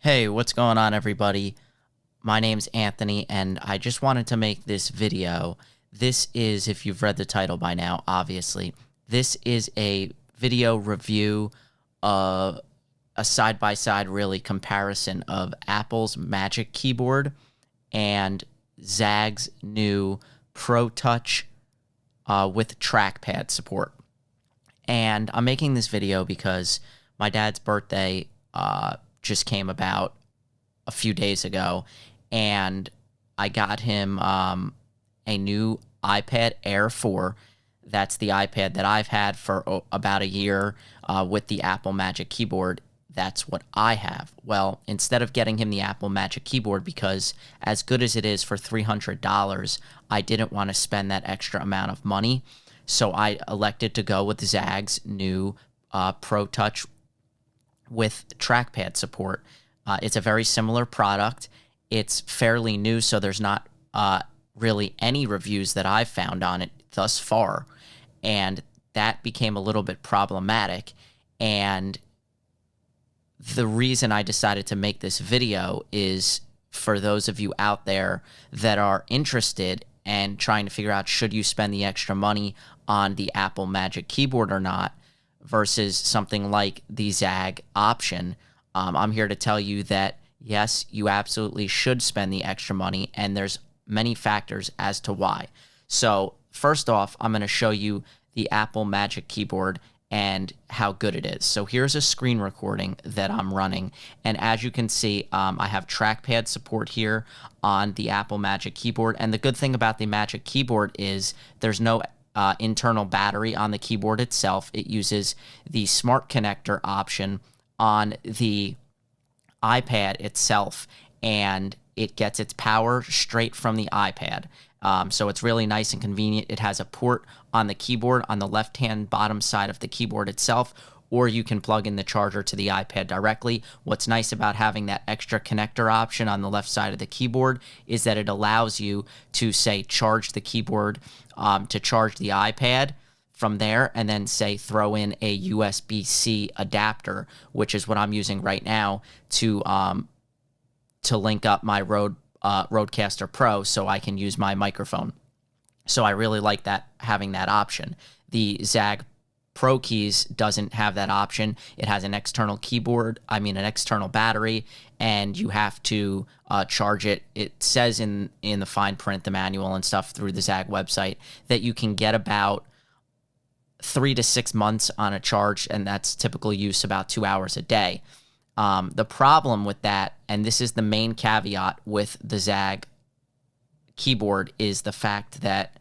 Hey, what's going on, everybody? My name's Anthony, and I just wanted to make this video. This is, if you've read the title by now, obviously, this is a video review of a side-by-side, really, comparison of Apple's Magic Keyboard and Zag's new Pro Touch with trackpad support. And I'm making this video because my dad's birthday just came about a few days ago, and I got him a new iPad Air 4. That's the iPad that I've had for about a year with the Apple Magic Keyboard. That's what I have. Well, instead of getting him the Apple Magic Keyboard, because as good as it is for $300, I didn't want to spend that extra amount of money. So I elected to go with Zag's new Pro Touch with trackpad support. It's a very similar product. It's fairly new, so there's not really any reviews that I've found on it thus far. And that became a little bit problematic. And the reason I decided to make this video is for those of you out there that are interested and trying to figure out, should you spend the extra money on the Apple Magic Keyboard or not, versus something like the Zag option. I'm here to tell you that, yes, you absolutely should spend the extra money, and there's many factors as to why. So first off, I'm going to show you the Apple Magic Keyboard and how good it is. So here's a screen recording that I'm running, and as you can see, I have trackpad support here on the Apple Magic Keyboard, and the good thing about the Magic Keyboard is there's no internal battery on the keyboard itself. It uses the smart connector option on the iPad itself, and it gets its power straight from the iPad. So it's really nice and convenient. It has a port on the keyboard on the left-hand bottom side of the keyboard itself, or you can plug in the charger to the iPad directly. What's nice about having that extra connector option on the left side of the keyboard is that it allows you to, say, charge the keyboard to charge the iPad from there, and then, say, throw in a USB-C adapter, which is what I'm using right now to link up my Rodecaster Pro so I can use my microphone. So I really like that, having that option. The Zag Pro Keys doesn't have that option. It has an external an external battery, and you have to charge it. It says in the fine print, the manual and stuff through the Zag website, that you can get about 3 to 6 months on a charge, and that's typical use about 2 hours a day. The problem with that, and this is the main caveat with the Zag keyboard, is the fact that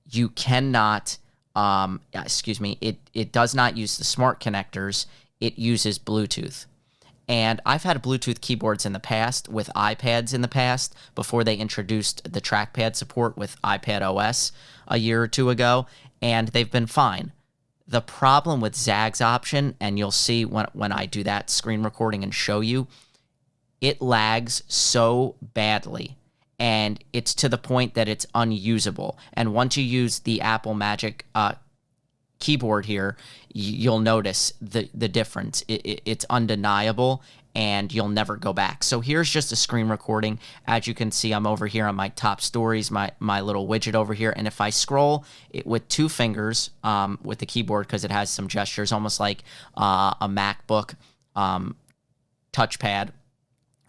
you cannot it does not use the smart connectors. It uses Bluetooth. And I've had Bluetooth keyboards in the past with iPads in the past, before they introduced the trackpad support with iPad OS a year or two ago, and they've been fine. The problem with Zag's option, and you'll see when I do that screen recording and show you, it lags so badly. And it's to the point that it's unusable. And once you use the Apple Magic keyboard here, you'll notice the difference. It's undeniable, and you'll never go back. So here's just a screen recording. As you can see, I'm over here on my top stories, my little widget over here. And if I scroll it with 2 fingers with the keyboard, because it has some gestures, almost like a MacBook touchpad,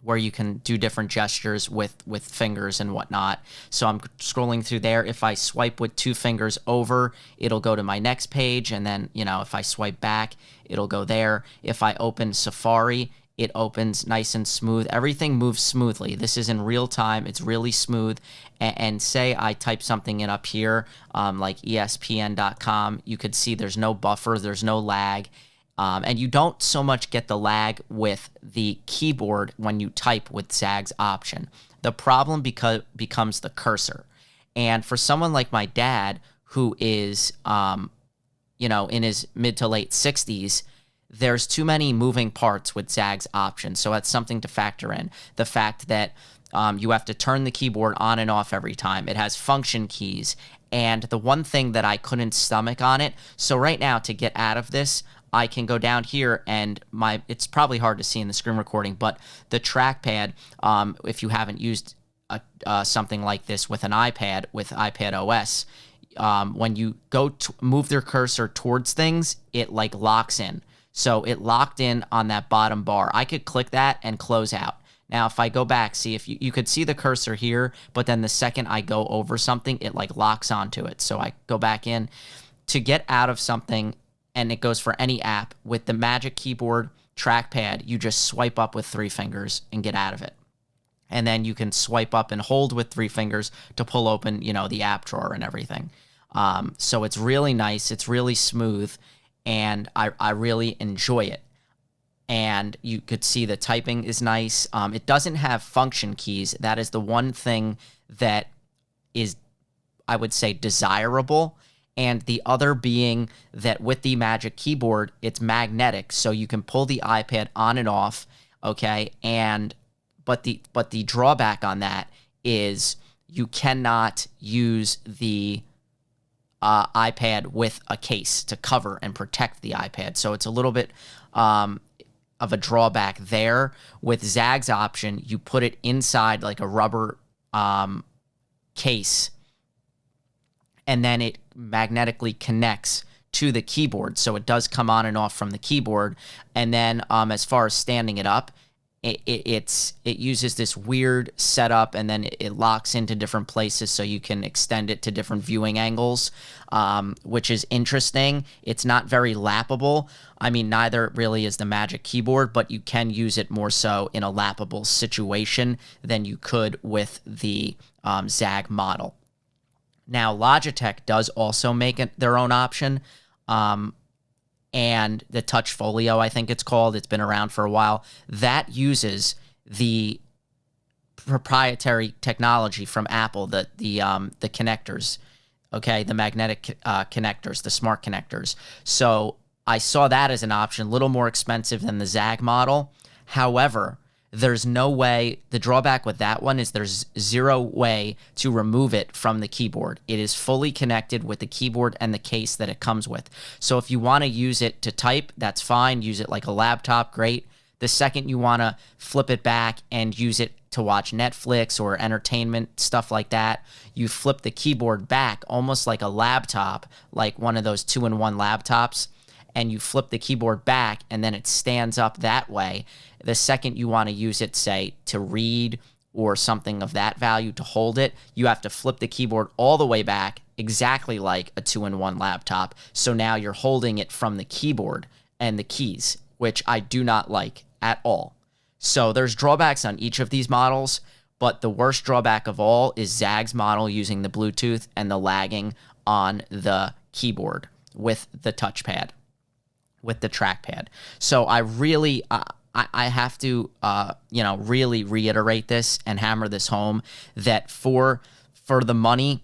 where you can do different gestures with fingers and whatnot. So I'm scrolling through there. If I swipe with 2 fingers over, it'll go to my next page, and then, if I swipe back, it'll go there. If I open Safari, it opens nice and smooth. Everything moves smoothly. This is in real time. It's really smooth. And say I type something in up here, like ESPN.com, you could see there's no buffer, there's no lag. And you don't so much get the lag with the keyboard when you type with Zag's option. The problem becomes the cursor. And for someone like my dad, who is, in his mid to late 60s, there's too many moving parts with Zag's option. So that's something to factor in. The fact that you have to turn the keyboard on and off every time. It has function keys. And the one thing that I couldn't stomach on it, so right now, to get out of this, I can go down here and it's probably hard to see in the screen recording, but the trackpad, if you haven't used something like this with an iPad, with iPad OS, when you go to move their cursor towards things, it like locks in. So it locked in on that bottom bar. I could click that and close out. Now, if I go back, see if you could see the cursor here, but then the second I go over something, it like locks onto it. So I go back in to get out of something, and it goes for any app. With the Magic Keyboard trackpad, you just swipe up with 3 fingers and get out of it. And then you can swipe up and hold with 3 fingers to pull open, the app drawer and everything. So it's really nice. It's really smooth, and I really enjoy it. And you could see the typing is nice. It doesn't have function keys. That is the one thing that is, I would say, desirable. And the other being that with the Magic Keyboard, it's magnetic, so you can pull the iPad on and off, okay? But the drawback on that is you cannot use the iPad with a case to cover and protect the iPad. So it's a little bit of a drawback there. With Zag's option, you put it inside like a rubber case, and then it magnetically connects to the keyboard. So it does come on and off from the keyboard. And then as far as standing it up, it uses this weird setup, and then it locks into different places so you can extend it to different viewing angles, which is interesting. It's not very lappable. I mean, neither really is the Magic Keyboard, but you can use it more so in a lappable situation than you could with the Zag model. Now, Logitech does also make their own option, and the Touch Folio, I think it's called. It's been around for a while. That uses the proprietary technology from Apple, the connectors, okay, the magnetic connectors, the smart connectors. So I saw that as an option, a little more expensive than the Zag model. However, there's no way, the drawback with that one is there's zero way to remove it from the keyboard. It is fully connected with the keyboard and the case that it comes with. So if you want to use it to type, that's fine. Use it like a laptop, great. The second you want to flip it back and use it to watch Netflix or entertainment, stuff like that, you flip the keyboard back almost like a laptop, like one of those 2-in-1 laptops, and you flip the keyboard back, and then it stands up that way. The second you want to use it, say, to read or something of that value, to hold it, you have to flip the keyboard all the way back, exactly like a 2-in-1 laptop. So now you're holding it from the keyboard and the keys, which I do not like at all. So there's drawbacks on each of these models, but the worst drawback of all is Zag's model using the Bluetooth and the lagging on the keyboard with the touchpad, with the trackpad. So I really, I have to, really reiterate this and hammer this home that for the money,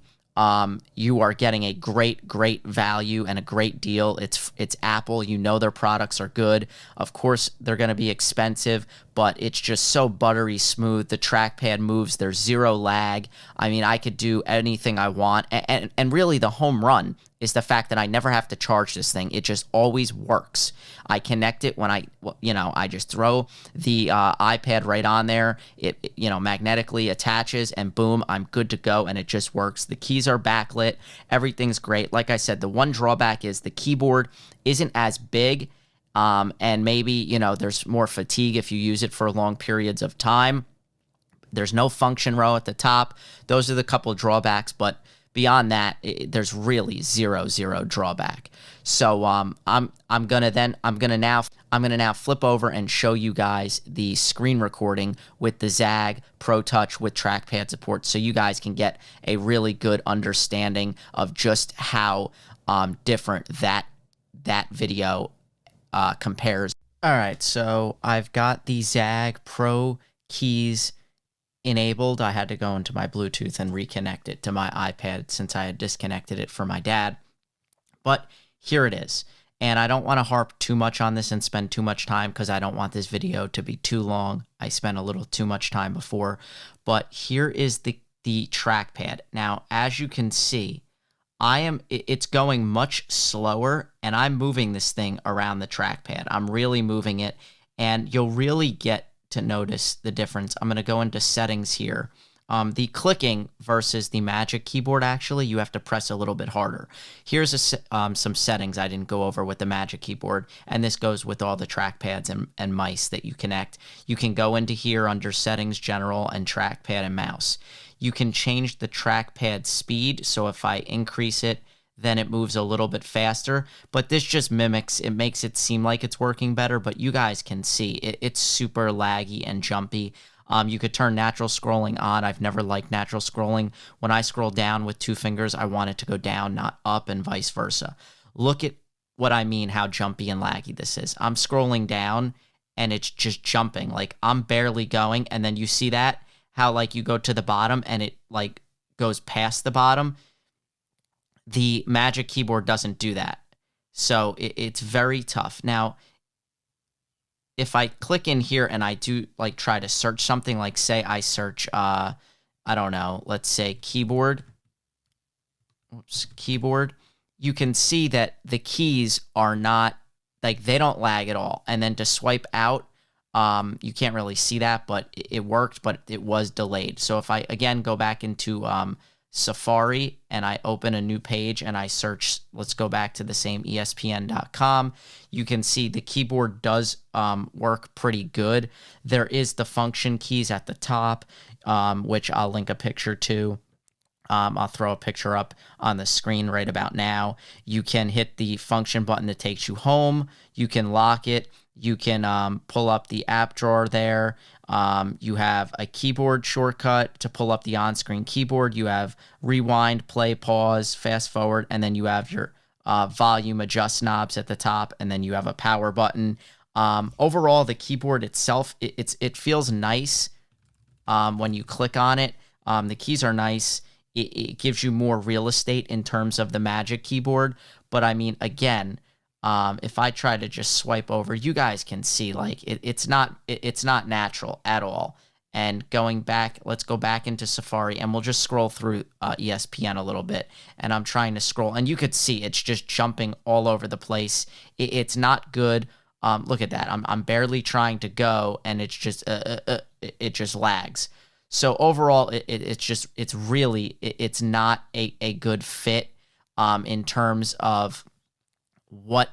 you are getting a great value and a great deal. It's Apple. You know their products are good. Of course, they're going to be expensive, but it's just so buttery smooth. The trackpad moves. There's zero lag. I mean, I could do anything I want. And really, the home run is the fact that I never have to charge this thing. It just always works. I connect it when I just throw the iPad right on there. It magnetically attaches, and boom, I'm good to go, and it just works. The keys are backlit. Everything's great. Like I said, the one drawback is the keyboard isn't as big, and maybe, there's more fatigue if you use it for long periods of time. There's no function row at the top. Those are the couple of drawbacks, but beyond that, there's really zero drawback. So I'm gonna now flip over and show you guys the screen recording with the Zag Pro Touch with trackpad support, so you guys can get a really good understanding of just how different that video compares. All right, so I've got the Zag Pro keys enabled. I had to go into my Bluetooth and reconnect it to my iPad since I had disconnected it for my dad. But here it is. And I don't want to harp too much on this and spend too much time because I don't want this video to be too long. I spent a little too much time before. But here is the trackpad. Now, as you can see, It's going much slower, and I'm moving this thing around the trackpad. I'm really moving it, and you'll really get to notice the difference. I'm going to go into settings here. The clicking versus the Magic Keyboard, actually, you have to press a little bit harder. Here's some settings I didn't go over with the Magic Keyboard, and this goes with all the trackpads and mice that you connect. You can go into here under Settings, General, and Trackpad and Mouse. You can change the trackpad speed, so if I increase it, then it moves a little bit faster, but this just mimics, it makes it seem like it's working better, but you guys can see it's super laggy and jumpy. You could turn natural scrolling on. I've never liked natural scrolling. When I scroll down with 2 fingers, I want it to go down, not up, and vice versa. Look at what I mean, how jumpy and laggy this is. I'm scrolling down, and it's just jumping. Like, I'm barely going, and then you see that? How, like, you go to the bottom, and it, like, goes past the bottom. The Magic Keyboard doesn't do that. So it's very tough. Now, if I click in here and I do like try to search something, like say I search, I don't know, let's say keyboard. Oops, keyboard. You can see that the keys are not, like, they don't lag at all. And then to swipe out, you can't really see that, but it worked, but it was delayed. So if I, again, go back into Safari and I open a new page and I search, let's go back to the same ESPN.com, you can see the keyboard does work pretty good. There is the function keys at the top, which I'll link a picture to. I'll throw a picture up on the screen right about now. You can hit the function button that takes you home. You can lock it. You can pull up the app drawer there. You have a keyboard shortcut to pull up the on-screen keyboard. You have rewind, play, pause, fast forward, and then you have your volume adjust knobs at the top, and then you have a power button. Overall, the keyboard itself, it feels nice when you click on it. The keys are nice. It gives you more real estate in terms of the Magic Keyboard. But I mean, again, if I try to just swipe over, you guys can see, like, it's not natural at all. And going back, let's go back into Safari, and we'll just scroll through ESPN a little bit. And I'm trying to scroll, and you could see it's just jumping all over the place. It's not good. Look at that. I'm barely trying to go, and it's just it just lags. So overall, it's really not a good fit in terms of what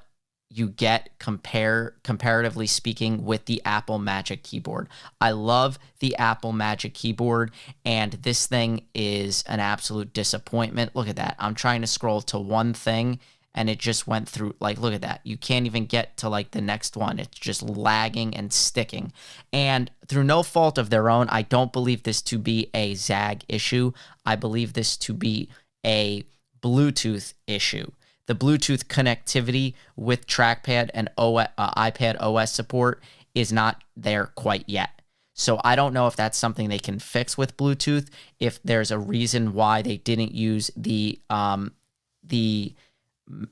you get comparatively speaking with the Apple Magic Keyboard. I love the Apple Magic Keyboard, and this thing is an absolute disappointment. Look at that. I'm trying to scroll to one thing, and it just went through, like, look at that. You can't even get to, like, the next one. It's just lagging and sticking. And through no fault of their own, I don't believe this to be a Zag issue. I believe this to be a Bluetooth issue. The Bluetooth connectivity with trackpad and iPad OS support is not there quite yet. So I don't know if that's something they can fix with Bluetooth, if there's a reason why they didn't use the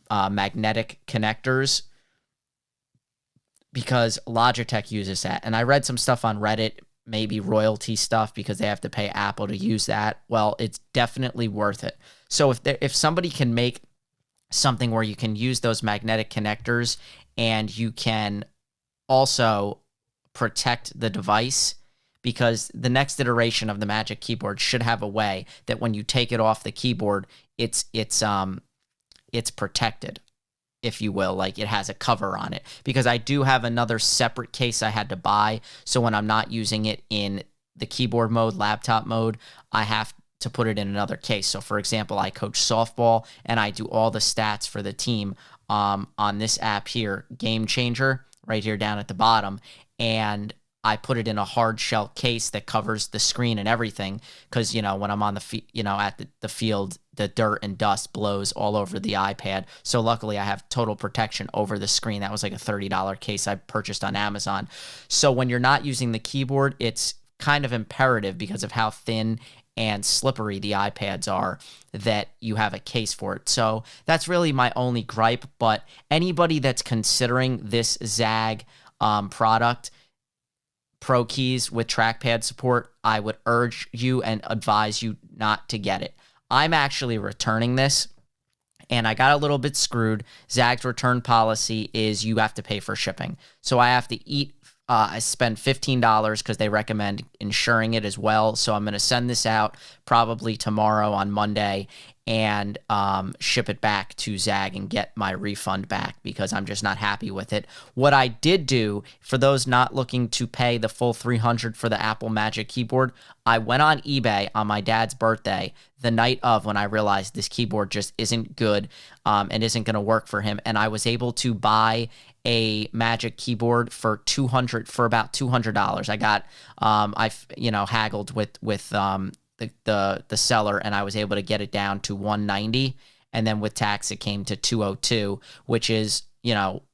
magnetic connectors, because Logitech uses that. And I read some stuff on Reddit, maybe royalty stuff because they have to pay Apple to use that. Well, it's definitely worth it. So if somebody can make something where you can use those magnetic connectors and you can also protect the device, because the next iteration of the Magic Keyboard should have a way that when you take it off the keyboard, it's protected, if you will, like it has a cover on it. Because I do have another separate case I had to buy, so when I'm not using it in the keyboard mode, laptop mode, I have to put it in another case. So for example, I coach softball and I do all the stats for the team on this app here, Game Changer, right here down at the bottom, and I put it in a hard shell case that covers the screen and everything, because, you know, when I'm on at the field, the dirt and dust blows all over the iPad. So luckily I have total protection over the screen. That was like a $30 case I purchased on Amazon. So when you're not using the keyboard, it's kind of imperative, because of how thin and slippery the iPads are, that you have a case for it. So that's really my only gripe. But anybody that's considering this Zag product, Pro Keys with trackpad support, I would urge you and advise you not to get it. I'm actually returning this. and I got a little bit screwed. Zag's return policy is you have to pay for shipping. So I have to I spend $15 because they recommend insuring it as well. So I'm going to send this out probably tomorrow on Monday and ship it back to Zag and get my refund back because I'm just not happy with it. What I did do, for those not looking to pay the full $300 for the Apple Magic Keyboard, I went on eBay on my dad's birthday the night of when I realized this keyboard just isn't good and isn't going to work for him. And I was able to buy a Magic Keyboard for about $200. I got haggled with the seller, and I was able to get it down to $190, and then with tax it came to $202, which is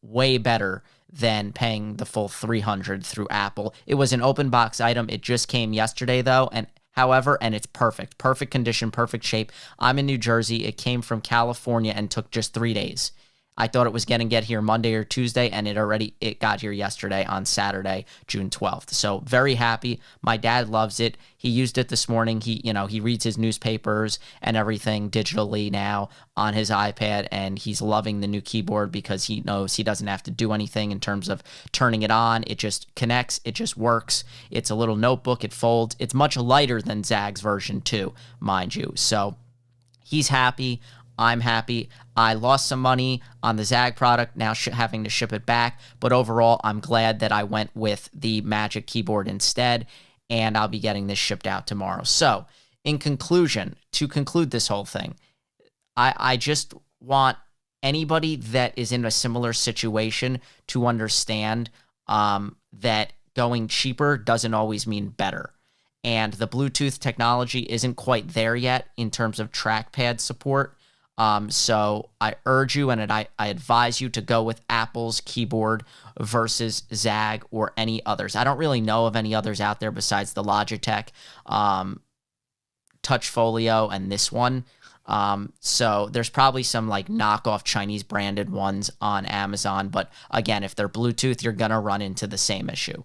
way better than paying the full $300 through Apple. It was an open box item. It just came yesterday though, and it's perfect condition, perfect shape. I'm in New Jersey. It came from California and took just 3 days. I thought it was going to get here Monday or Tuesday, and it got here yesterday on Saturday, June 12th. So very happy. My dad loves it. He used it this morning. He reads his newspapers and everything digitally now on his iPad, and he's loving the new keyboard because he knows he doesn't have to do anything in terms of turning it on. It just connects. It just works. It's a little notebook. It folds. It's much lighter than Zag's version 2, mind you. So he's happy. I'm happy. I lost some money on the Zag product, now having to ship it back. But overall, I'm glad that I went with the Magic Keyboard instead, and I'll be getting this shipped out tomorrow. So, in conclusion, to conclude this whole thing, I just want anybody that is in a similar situation to understand that going cheaper doesn't always mean better. And the Bluetooth technology isn't quite there yet in terms of trackpad support. So I urge you and I advise you to go with Apple's keyboard versus Zag or any others. I don't really know of any others out there besides the Logitech Touch Folio and this one. So there's probably some like knockoff Chinese branded ones on Amazon. But again, if they're Bluetooth, you're going to run into the same issue.